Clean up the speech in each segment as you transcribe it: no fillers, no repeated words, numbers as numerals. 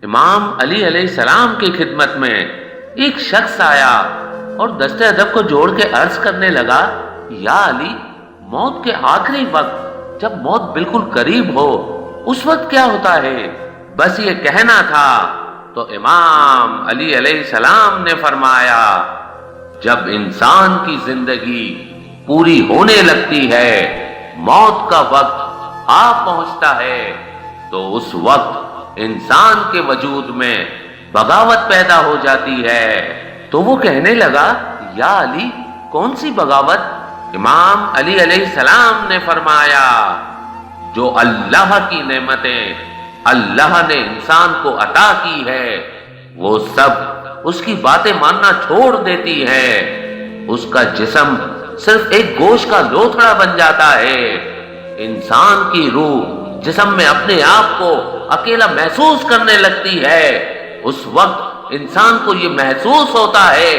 امام علی علیہ السلام کی خدمت میں ایک شخص آیا اور دست ادب کو جوڑ کے عرض کرنے لگا، یا علی، موت کے آخری وقت جب موت بالکل قریب ہو اس وقت کیا ہوتا ہے؟ بس یہ کہنا تھا۔ تو امام علی علیہ السلام نے فرمایا، جب انسان کی زندگی پوری ہونے لگتی ہے، موت کا وقت آ پہنچتا ہے، تو اس وقت انسان کے وجود میں بغاوت پیدا ہو جاتی ہے۔ تو وہ کہنے لگا، یا علی، کون سی بغاوت؟ امام علی علیہ السلام نے فرمایا، جو اللہ کی نعمتیں اللہ نے انسان کو عطا کی ہے وہ سب اس کی باتیں ماننا چھوڑ دیتی ہے، اس کا جسم صرف ایک گوشت کا لوتھڑا بن جاتا ہے۔ انسان کی روح جسم میں اپنے آپ کو اکیلا محسوس کرنے لگتی ہے۔ اس وقت انسان کو یہ محسوس ہوتا ہے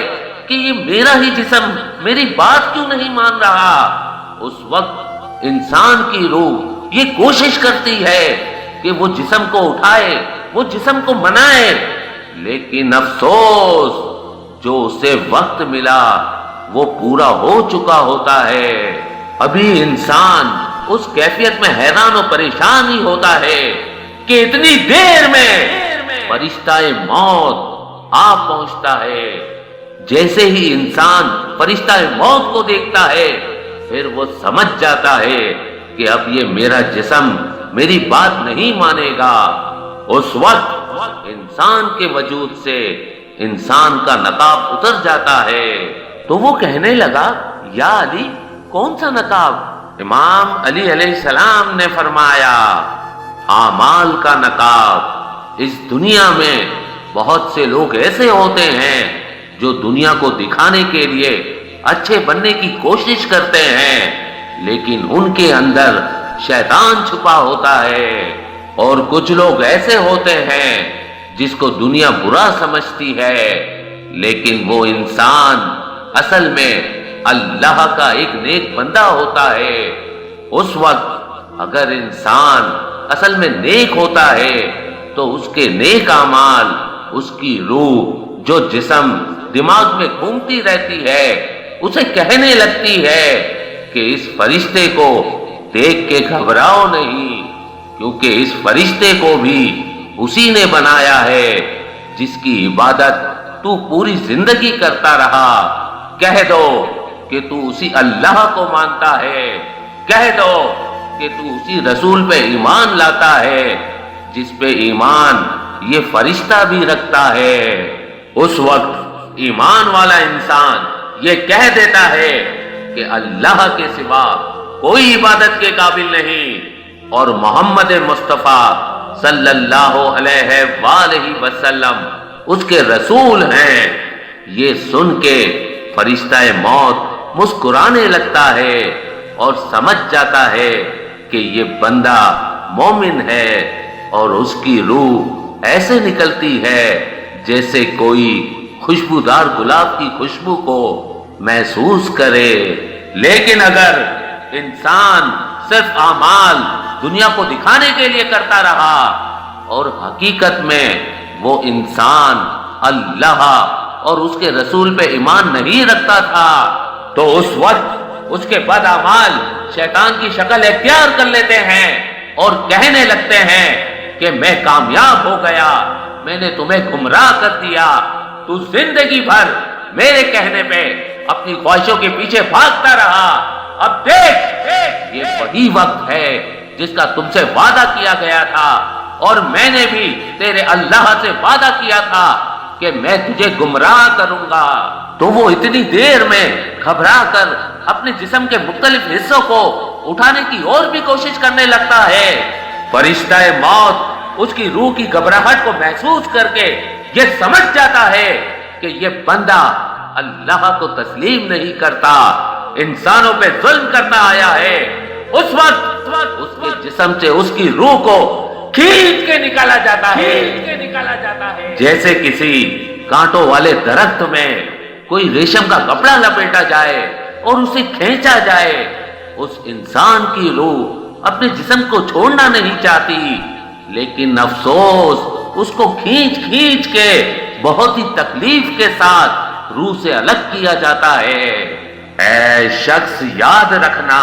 کہ یہ میرا ہی جسم میری بات کیوں نہیں مان رہا۔ اس وقت انسان کی روح یہ کوشش کرتی ہے کہ وہ جسم کو اٹھائے، وہ جسم کو منائے، لیکن افسوس، جو اسے وقت ملا وہ پورا ہو چکا ہوتا ہے۔ ابھی انسان اس کیفیت میں حیران و پریشان ہی ہوتا ہے کہ اتنی دیر میں فرشتہ موت آ پہنچتا ہے۔ جیسے ہی انسان فرشتہ موت کو دیکھتا ہے، پھر وہ سمجھ جاتا ہے کہ اب یہ میرا جسم میری بات نہیں مانے گا۔ اس وقت انسان کے وجود سے انسان کا نقاب اتر جاتا ہے۔ تو وہ کہنے لگا، یا علی، کون سا نقاب؟ امام علی علیہ السلام نے فرمایا، اعمال کا نقاب۔ اس دنیا میں بہت سے لوگ ایسے ہوتے ہیں جو دنیا کو دکھانے کے لیے اچھے بننے کی کوشش کرتے ہیں، لیکن ان کے اندر شیطان چھپا ہوتا ہے۔ اور کچھ لوگ ایسے ہوتے ہیں جس کو دنیا برا سمجھتی ہے، لیکن وہ انسان اصل میں اللہ کا ایک نیک بندہ ہوتا ہے۔ اس وقت اگر انسان اصل میں نیک ہوتا ہے تو اس کے نیک اعمال، اس کی روح جو جسم دماغ میں گھومتی رہتی ہے، اسے کہنے لگتی ہے کہ اس فرشتے کو دیکھ کے گھبراؤ نہیں، کیونکہ اس فرشتے کو بھی اسی نے بنایا ہے جس کی عبادت تو پوری زندگی کرتا رہا۔ کہہ دو کہ تو اسی اللہ کو مانتا ہے، کہہ دو کہ تو اسی رسول پہ ایمان لاتا ہے جس پہ ایمان یہ فرشتہ بھی رکھتا ہے۔ اس وقت ایمان والا انسان یہ کہہ دیتا ہے کہ اللہ کے سوا کوئی عبادت کے قابل نہیں، اور محمد مصطفیٰ صلی اللہ علیہ وآلہ وسلم اس کے رسول ہیں۔ یہ سن کے فرشتہ موت مسکرانے لگتا ہے اور سمجھ جاتا ہے کہ یہ بندہ مومن ہے، اور اس کی روح ایسے نکلتی ہے جیسے کوئی خوشبودار گلاب کی خوشبو کو محسوس کرے۔ لیکن اگر انسان صرف اعمال دنیا کو دکھانے کے لیے کرتا رہا اور حقیقت میں وہ انسان اللہ اور اس کے رسول پہ ایمان نہیں رکھتا تھا، تو اس وقت اس کے بد اعمال شیطان کی شکل اختیار کر لیتے ہیں اور کہنے لگتے ہیں کہ میں کامیاب ہو گیا، میں نے تمہیں گمراہ کر دیا، تو زندگی بھر میرے کہنے پہ اپنی خواہشوں کے پیچھے بھاگتا رہا۔ اب دیکھ، یہ وہی وقت ہے جس کا تم سے وعدہ کیا گیا تھا، اور میں نے بھی تیرے اللہ سے وعدہ کیا تھا کہ میں تجھے گمراہ کروں گا۔ تو وہ اتنی دیر میں گھبرا کر اپنے جسم کے مختلف حصوں کو اٹھانے کی اور بھی کوشش کرنے لگتا ہے۔ فرشتہ موت اس کی روح کی گھبراہٹ کو محسوس کر کے یہ سمجھ جاتا ہے کہ یہ بندہ اللہ کو تسلیم نہیں کرتا، انسانوں پہ ظلم کرتا آیا ہے۔ اس وقت اس کے جسم سے اس کی روح کو کھینچ کے نکالا جاتا ہے، جیسے کسی کانٹوں والے درخت میں کوئی ریشم کا کپڑا لپیٹا جائے اور اسے کھینچا جائے۔ اس انسان کی روح اپنے جسم کو چھوڑنا نہیں چاہتی، لیکن افسوس، اس کو کھینچ کھینچ کے بہت ہی تکلیف کے ساتھ روح سے الگ کیا جاتا ہے۔ اے شخص یاد رکھنا،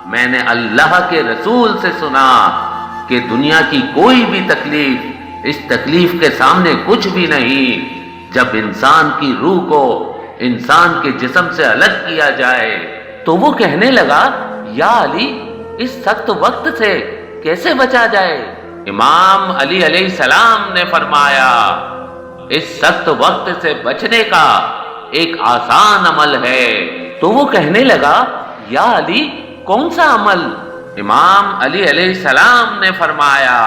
میں نے اللہ کے رسول سے سنا کہ دنیا کی کوئی بھی تکلیف اس تکلیف کے سامنے کچھ بھی نہیں جب انسان کی روح کو انسان کے جسم سے الگ کیا جائے۔ تو وہ کہنے لگا، یا علی، اس سخت وقت سے کیسے بچا جائے؟ امام علی علیہ السلام نے فرمایا، اس سخت وقت سے بچنے کا ایک آسان عمل ہے۔ تو وہ کہنے لگا، یا علی، کون سا عمل؟ امام علی علیہ السلام نے فرمایا،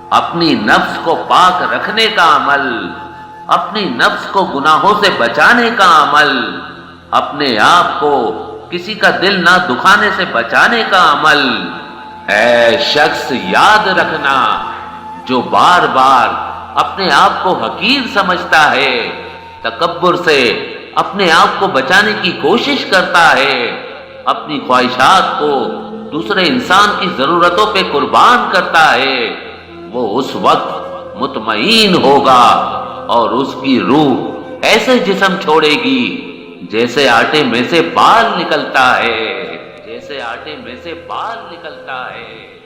اپنی نفس کو پاک رکھنے کا عمل، اپنی نفس کو گناہوں سے بچانے کا عمل، اپنے آپ کو کسی کا دل نہ دکھانے سے بچانے کا عمل۔ اے شخص یاد رکھنا، جو بار بار اپنے آپ کو حقیر سمجھتا ہے، تکبر سے اپنے آپ کو بچانے کی کوشش کرتا ہے، اپنی خواہشات کو دوسرے انسان کی ضرورتوں پہ قربان کرتا ہے، وہ اس وقت مطمئن ہوگا اور اس کی روح ایسے جسم چھوڑے گی جیسے آٹے میں سے بال نکلتا ہے، جیسے آٹے میں سے بال نکلتا ہے۔